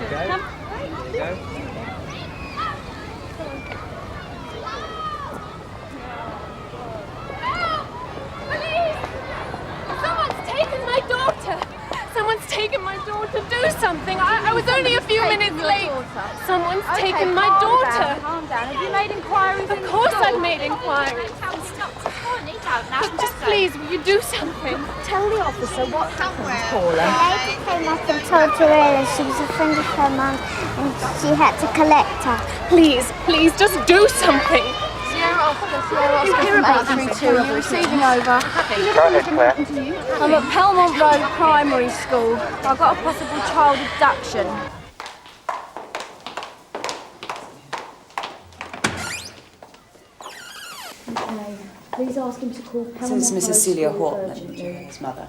Come. There you go. Someone's taken my daughter. Do something. I was only a few minutes late. Someone's taken my daughter. Calm down. Have you made inquiries? Of course I've made inquiries. Just please, will you do something? Tell the officer what happened, Paula. The lady came up and told Joella she was a friend of her mum and she had to collect her. Please, just do something. You hear about 32. You're receiving over. Go ahead, Claire. I'm at Pelmont Road Primary School. I've got a possible child abduction. Please ask him to call Pelmont This is Mrs. Road Celia School Hortman, urgently. Joella's mother.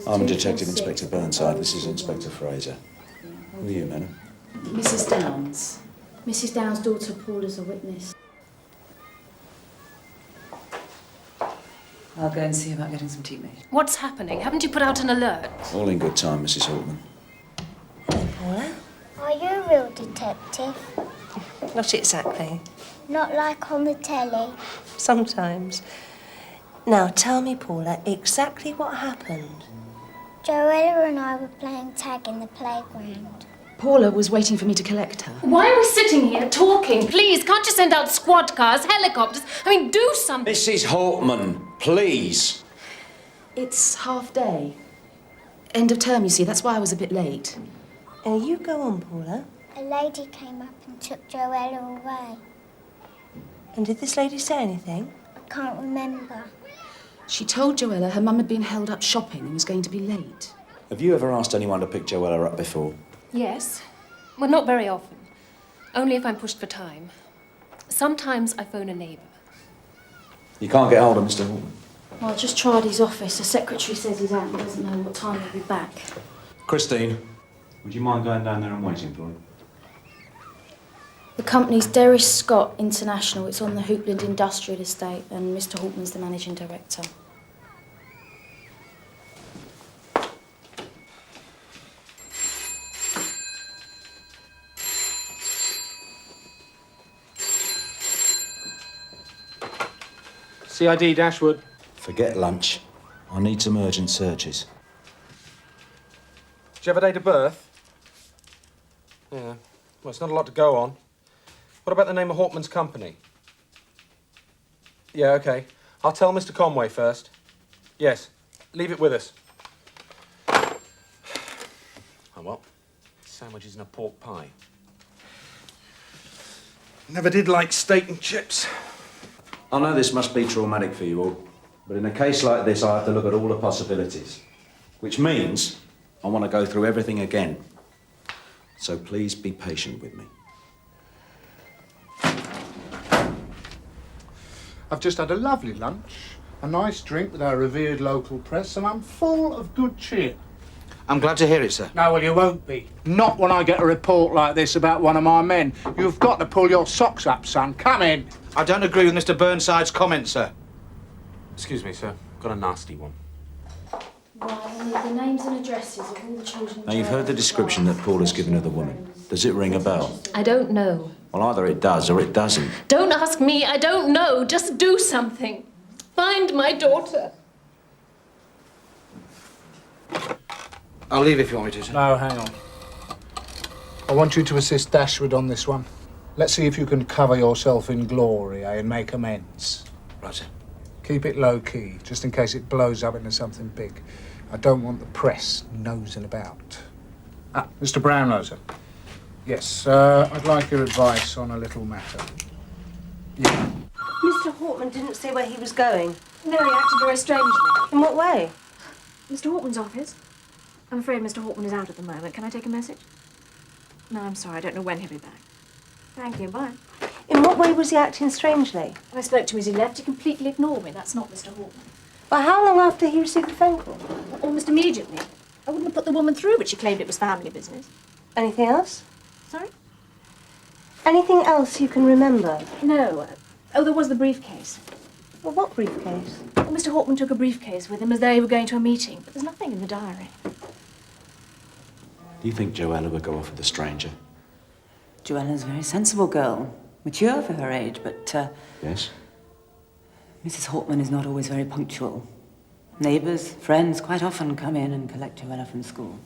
I'm Detective Inspector Burnside. This is Inspector Fraser. Who are you, madam? Mrs. Downs. Mrs. Downs' daughter Paula's a witness. I'll go and see about getting some tea made. What's happening? Haven't you put out an alert? All in good time, Mrs. Hortman. Hello, Paula. Are you a real detective? Not exactly. Not like on the telly? Sometimes. Now, tell me, Paula, exactly what happened. Joella and I were playing tag in the playground. Paula was waiting for me to collect her. Why are we sitting here talking? Please, can't you send out squad cars, helicopters? I mean, do something. Mrs. Hortman, please. It's half day. End of term, you see. That's why I was a bit late. You go on, Paula. A lady came up and took Joella away. And did this lady say anything? I can't remember. She told Joella her mum had been held up shopping and was going to be late. Have you ever asked anyone to pick Joella up before? Yes. Well, not very often. Only if I'm pushed for time. Sometimes I phone a neighbour. You can't get hold of Mr. Hortman. Well, I just tried his office. The secretary says he's out and doesn't know what time he'll be back. Christine, would you mind going down there and waiting for him? The company's Derris Scott International. It's on the Hoopland Industrial Estate, and Mr. Hortman's the managing director. CID Dashwood. Forget lunch. I need some urgent searches. Do you have a date of birth? Yeah. Well, it's not a lot to go on. What about the name of Hortman's company? Yeah, OK. I'll tell Mr. Conway first. Yes. Leave it with us. Oh, well. Sandwiches and a pork pie. Never did like steak and chips. I know this must be traumatic for you all, but in a case like this, I have to look at all the possibilities. Which means I want to go through everything again. So please be patient with me. I've just had a lovely lunch, a nice drink with our revered local press, and I'm full of good cheer. I'm glad to hear it, sir. No, well, you won't be. Not when I get a report like this about one of my men. You've got to pull your socks up, son. Come in. I don't agree with Mr. Burnside's comments, sir. Excuse me, sir. Got a nasty one. Right, I need the names and addresses of all the children. Now, you've heard the description that Paul has given of the woman. Does it ring a bell? I don't know. Well, either it does or it doesn't. Don't ask me. I don't know. Just do something. Find my daughter. I'll leave if you want me to, sir. No, hang on. I want you to assist Dashwood on this one. Let's see if you can cover yourself in glory, and make amends. Right, sir. Keep it low-key, just in case it blows up into something big. I don't want the press nosing about. Ah, Mr. Brownlow, sir. Yes, I'd like your advice on a little matter. Yeah. Mr. Hortman didn't say where he was going. No, he acted very strangely. In what way? Mr. Hortman's office. I'm afraid Mr. Hortman is out at the moment. Can I take a message? No, I'm sorry. I don't know when he'll be back. Thank you. Bye. In what way was he acting strangely? I spoke to him as he left. He completely ignored me. That's not Mr. Hortman. Well, how long after he received the phone call? Almost immediately. I wouldn't have put the woman through, but she claimed it was family business. Anything else? Sorry? Anything else you can remember? No. Oh, there was the briefcase. Well, what briefcase? Well, Mr. Hortman took a briefcase with him as though he were going to a meeting, but there's nothing in the diary. Do you think Joella would go off with a stranger? Joanna's a very sensible girl, mature for her age, but Yes? Mrs. Hortman is not always very punctual. Neighbours, friends quite often come in and collect Joanna from school.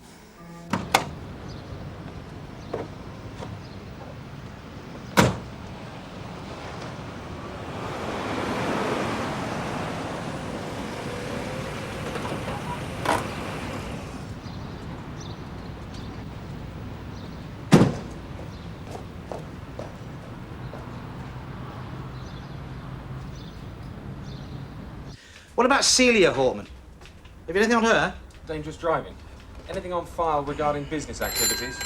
What about Celia Hortman? Have you anything on her? Dangerous driving. Anything on file regarding business activities?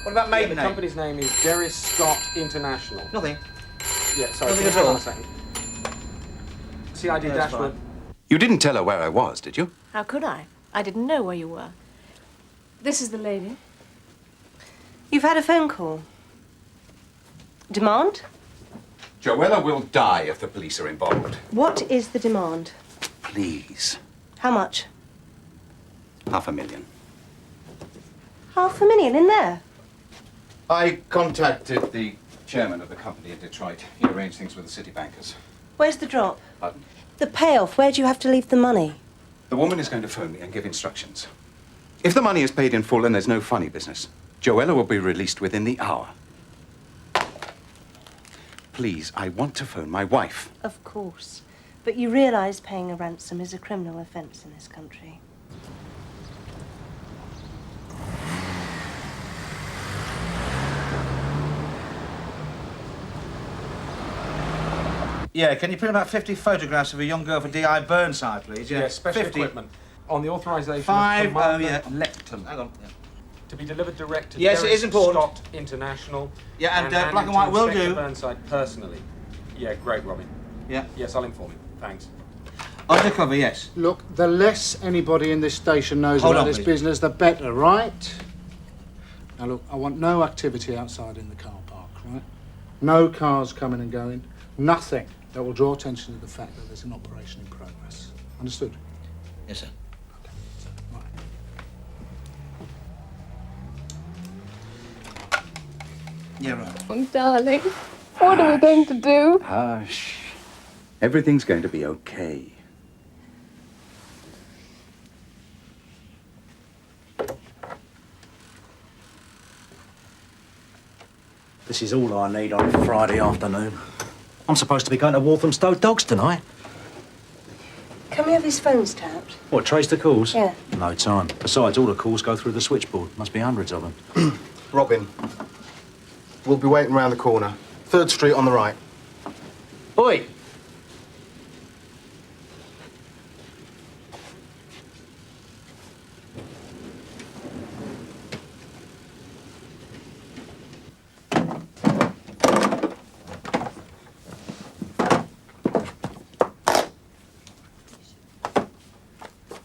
What about maiden The name? company's name is Jerry Scott International. Nothing. Yeah, sorry. Nothing can you at hang on all. a second. CID No, that's dashboard. fine. You didn't tell her where I was, did you? How could I? I didn't know where you were. This is the lady. You've had a phone call. Demand? Joella will die if the police are involved. What is the demand? Please. How much? $500,000. $500,000 in there? I contacted the chairman of the company in Detroit. He arranged things with the city bankers. Where's the drop? Pardon? The payoff. Where do you have to leave the money? The woman is going to phone me and give instructions. If the money is paid in full and there's no funny business, Joella will be released within the hour. Please, I want to phone my wife. Of course. But you realise paying a ransom is a criminal offence in this country. Yeah, can you print about 50 photographs of a young girl for D.I. Burnside, please? Yeah, special 50. equipment. On the authorization Five, of Commander yeah. Lecton. Hang on. Yeah. To be delivered direct to Yes, it Derek is important. Scott International. Yeah, and black handed and white to will Inspector do. Burnside personally. Yeah, great, Robin. Yeah. Yes, I'll inform him. Thanks. Undercover, yes. Look, the less anybody in this station knows Hold about on, this please. business, the better, right? Now, look, I want no activity outside in the car park, right? No cars coming and going. Nothing that will draw attention to the fact that there's an operation in progress. Understood? Yes, sir. Right. Yeah, right. Oh, darling, what are we going to do? Hush. Everything's going to be okay. This is all I need on a Friday afternoon. I'm supposed to be going to Walthamstow Dogs tonight. Can we have his phones tapped? What, trace the calls? Yeah. No time. Besides, all the calls go through the switchboard. Must be hundreds of them. Robin, we'll be waiting round the corner. 3rd Street on the right. Oi!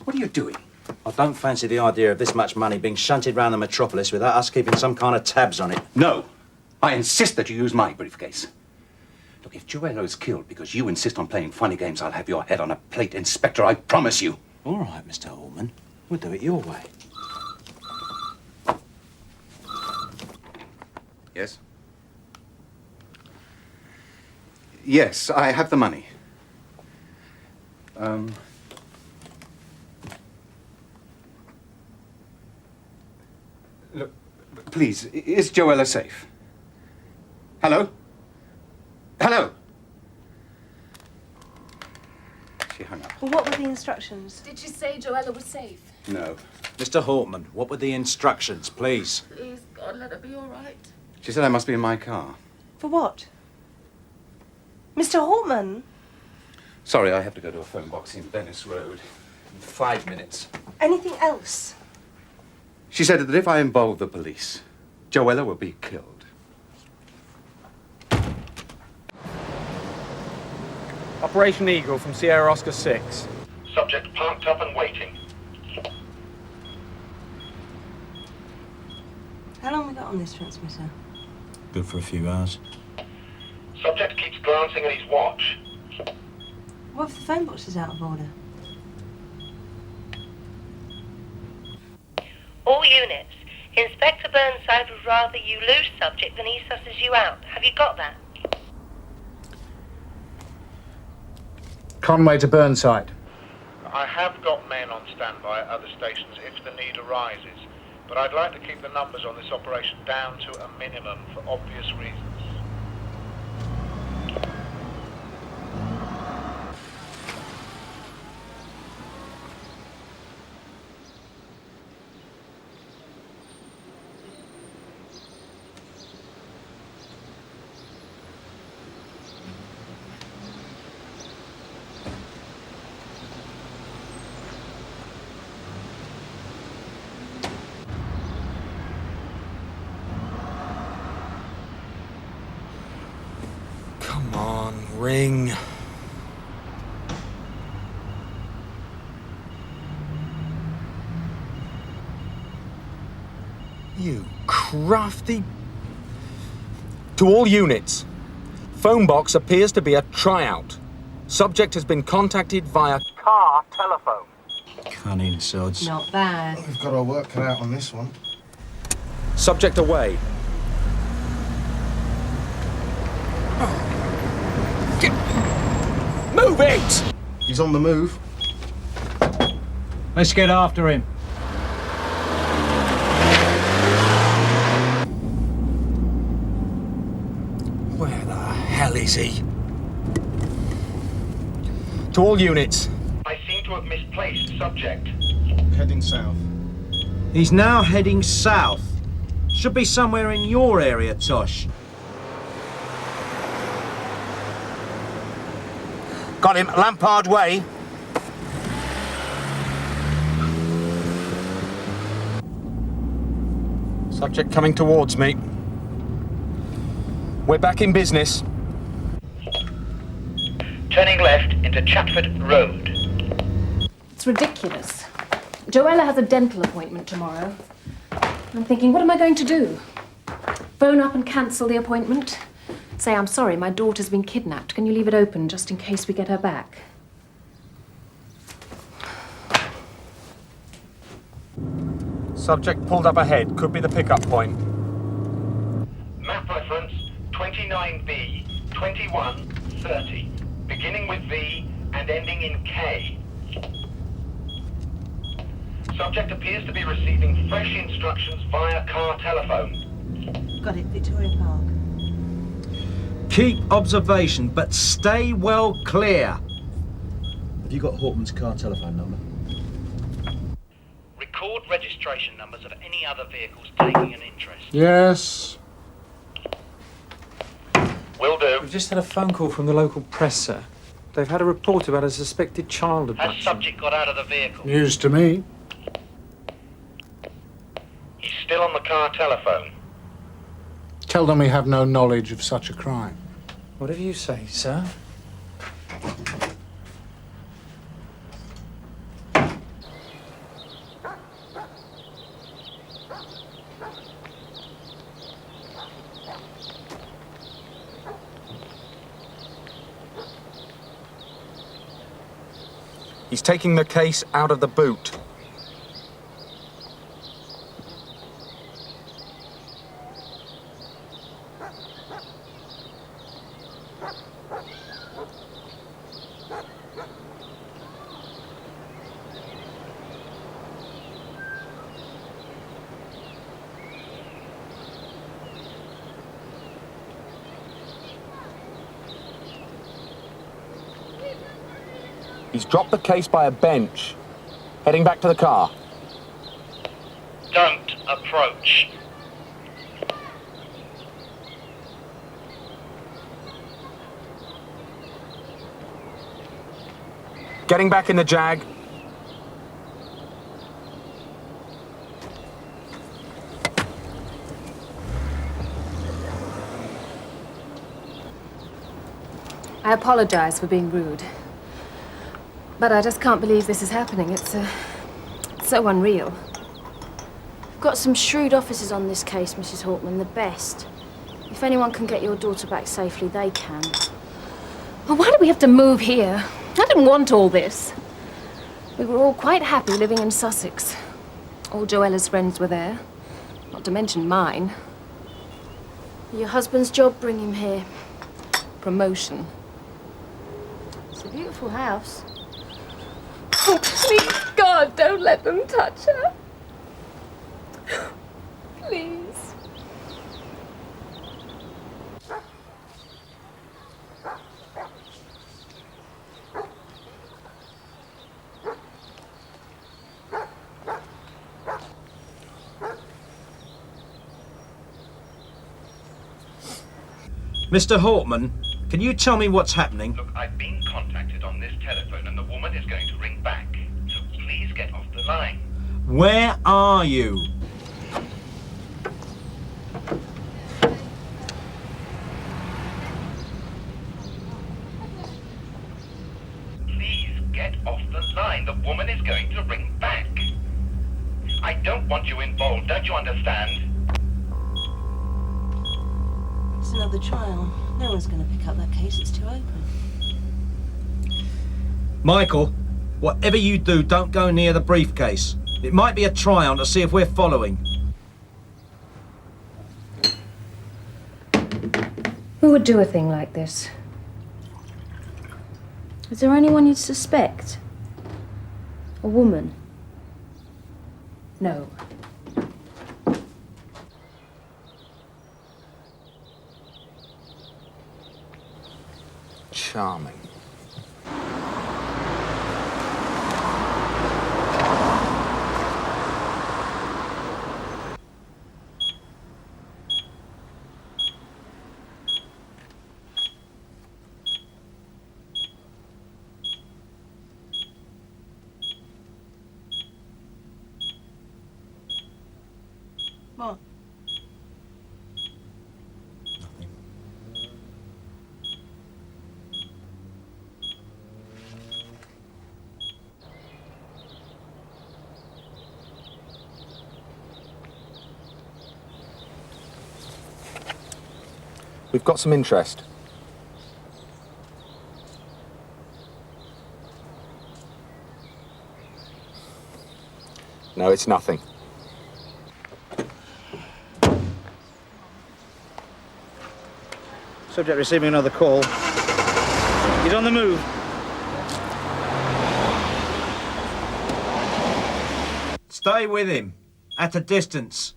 What are you doing? I don't fancy the idea of this much money being shunted round the metropolis without us keeping some kind of tabs on it. No. I insist that you use my briefcase. Look, if Joella is killed because you insist on playing funny games, I'll have your head on a plate, Inspector, I promise you. All right, Mr. Hortman. We'll do it your way. Yes? Yes, I have the money. Look, please, is Joella safe? Hello? Hello? She hung up. Well, what were the instructions? Did you say Joella was safe? No. Mr. Hortman, what were the instructions, please? Please, God, let her be all right. She said I must be in my car. For what? Mr. Hortman? Sorry, I have to go to a phone box in Venice Road in 5 minutes. Anything else? She said that if I involve the police, Joella will be killed. Operation Eagle from Sierra Oscar 6. Subject parked up and waiting. How long have we got on this transmitter? Good for a few hours. Subject keeps glancing at his watch. What if the phone box is out of order? All units, Inspector Burnside would rather you lose subject than he susses you out. Have you got that? Conway to Burnside. I have got men on standby at other stations if the need arises, but I'd like to keep the numbers on this operation down to a minimum for obvious reasons. Come on, ring. You crafty... To all units, phone box appears to be a tryout. Subject has been contacted via car telephone. Cunning sods. Not bad. We've got our work cut out on this one. Subject away. Move it! He's on the move. Let's get after him. Where the hell is he? To all units. I seem to have misplaced subject. Heading south. He's now heading south. Should be somewhere in your area, Tosh. Got him, Lampard Way. Subject coming towards me. We're back in business. Turning left into Chatford Road. It's ridiculous. Joella has a dental appointment tomorrow. I'm thinking, what am I going to do? Phone up and cancel the appointment? Say, I'm sorry, my daughter's been kidnapped. Can you leave it open just in case we get her back? Subject pulled up ahead. Could be the pickup point. Map reference 29B 2130, beginning with V and ending in K. Subject appears to be receiving fresh instructions via car telephone. Got it, Victoria Park. Keep observation, but stay well clear. Have you got Hortman's car telephone number? Record registration numbers of any other vehicles taking an interest. Yes. Will do. We've just had a phone call from the local press, sir. They've had a report about a suspected child abduction. Has subject got out of the vehicle? News to me. He's still on the car telephone. Tell them we have no knowledge of such a crime. Whatever you say, sir. He's taking the case out of the boot. He's dropped the case by a bench, heading back to the car. Don't approach. Getting back in the Jag. I apologize for being rude. But I just can't believe this is happening. It's so unreal. We've got some shrewd officers on this case, Mrs. Hortman, the best. If anyone can get your daughter back safely, they can. Well, why do we have to move here? I didn't want all this. We were all quite happy living in Sussex. All Joella's friends were there. Not to mention mine. Your husband's job bring him here. Promotion. It's a beautiful house. Oh, please, God, don't let them touch her. Please. Mr. Hortman, can you tell me what's happening? Look, I've been contacted on this telephone and the woman is going to ring back. So please get off the line. Where are you? Please get off the line. The woman is going to ring back. I don't want you involved, don't you understand? It's another trial. No one's going to pick up that case. It's too open. Michael, whatever you do, don't go near the briefcase. It might be a try-on to see if we're following. Who would do a thing like this? Is there anyone you'd suspect? A woman? No. Charming. What? We've got some interest. No, it's nothing. Subject receiving another call. He's on the move. Stay with him, at a distance.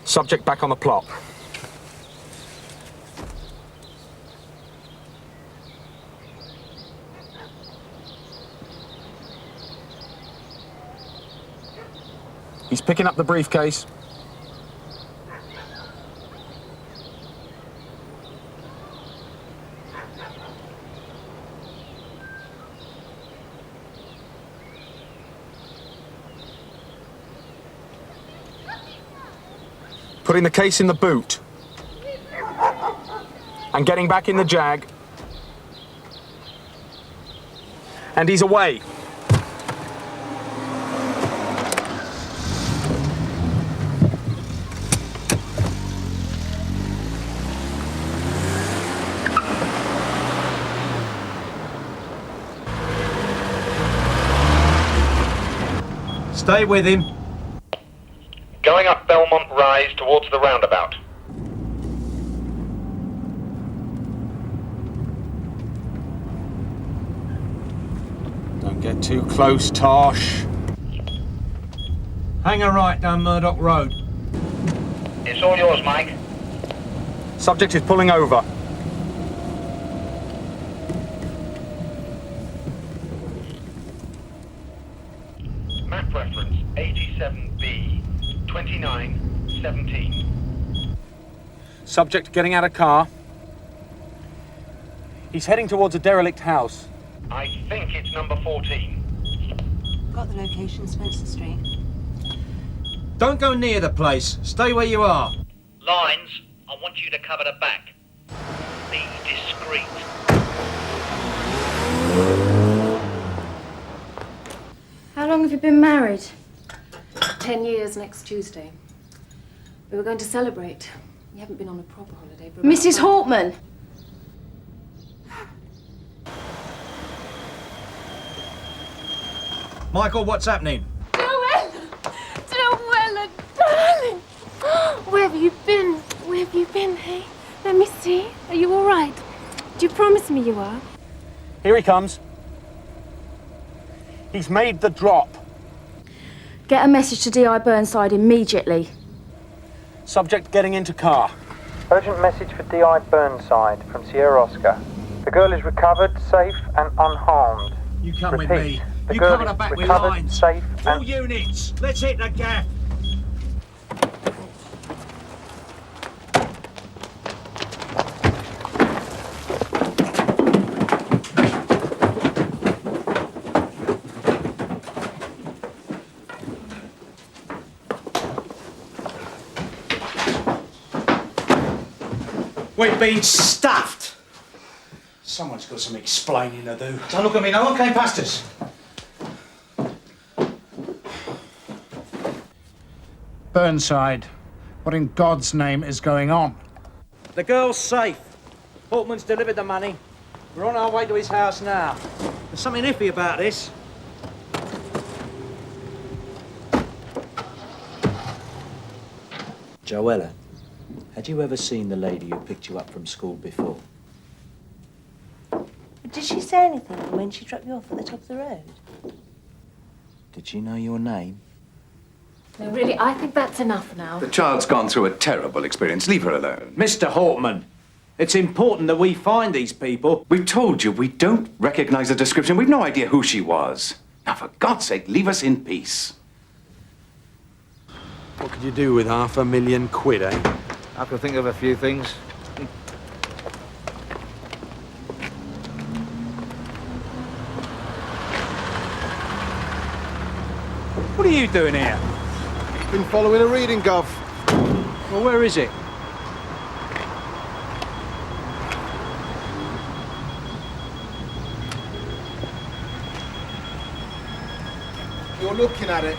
Subject back on the plot. He's picking up the briefcase. Putting the case in the boot. And getting back in the Jag. And he's away. Stay with him. Going up Belmont Rise towards the roundabout. Don't get too close, Tosh. Hang a right down Murdoch Road. It's all yours, Mike. Subject is pulling over. Map reference 87B 2917. Subject getting out of car. He's heading towards a derelict house. I think it's number 14. Got the location, Spencer Street. Don't go near the place. Stay where you are. Lines, I want you to cover the back. Be discreet. How long have you been married? 10 years next Tuesday. We were going to celebrate. We haven't been on a proper holiday for about Mrs. Hortman! Michael, what's happening? Joella! Joella, darling! Where have you been? Where have you been, hey? Let me see. Are you all right? Do you promise me you are? Here he comes. He's made the drop. Get a message to DI Burnside immediately. Subject getting into car. Urgent message for DI Burnside from Sierra Oscar. The girl is recovered, safe and unharmed. You come Repeat, with me. the You girl cover the is back with recovered, lines. safe All and... units, let's hit the gaff. We've been stuffed. Someone's got some explaining to do. Don't look at me, no one came past us. Burnside, what in God's name is going on? The girl's safe. Portman's delivered the money. We're on our way to his house now. There's something iffy about this. Joella, had you ever seen the lady who picked you up from school before? Did she say anything when she dropped you off at the top of the road? Did she know your name? No, really, I think that's enough now. The child's gone through a terrible experience. Leave her alone. Mr. Hortman, it's important that we find these people. We've told you we don't recognize the description. We've no idea who she was. Now, for God's sake, leave us in peace. What could you do with £500,000, eh? I can think of a few things. What are you doing here? Been following a reading, Gov. Well, where is it? You're looking at it.